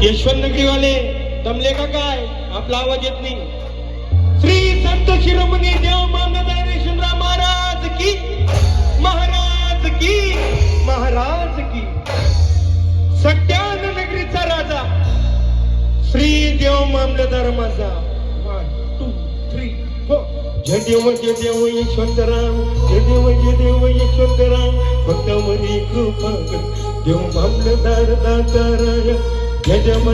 यशवंतनगरीवाले दमले का काय? आपला आवाज येत नाही. श्री संत शिरोमणी देव मामलेदार यशवंतराव महाराज की, महाराज की, महाराज की. सत्यान नगरीचा राजा श्री देव मामलेदार माझा. 1 2 3 4. जय देव यशवंतराव, जय देव यशवंतराव, भक्तावरी कृपा कर देव मामलेदार दाताराय. जय देव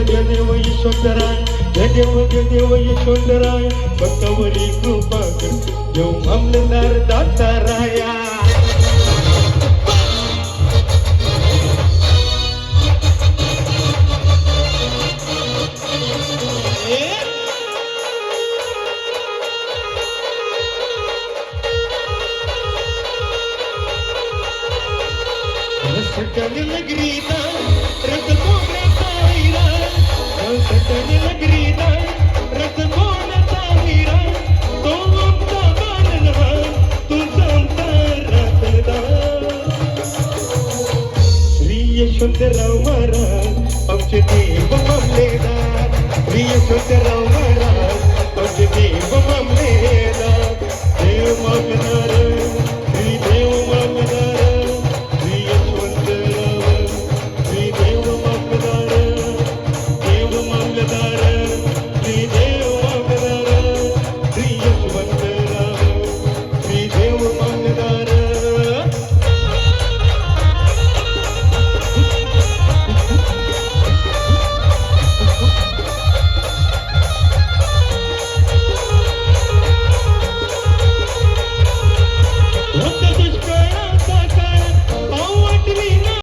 यशवंतराय, जय देव यशवंतराय, भक्तावरी कृपा कर देव मामलेदार दाताराया. सटन नगरीला रथ कोणाचा हिरा, सटन नगरीला रथ कोणाचा हिरा, तो आमचा बालनवा, तुझा आमचा रातदार. श्री यशवंतराव महाराज आमचे देव मामलेदार, श्री यशवंतराव महाराज आमचे देव मामलेदार. देव मामलेदार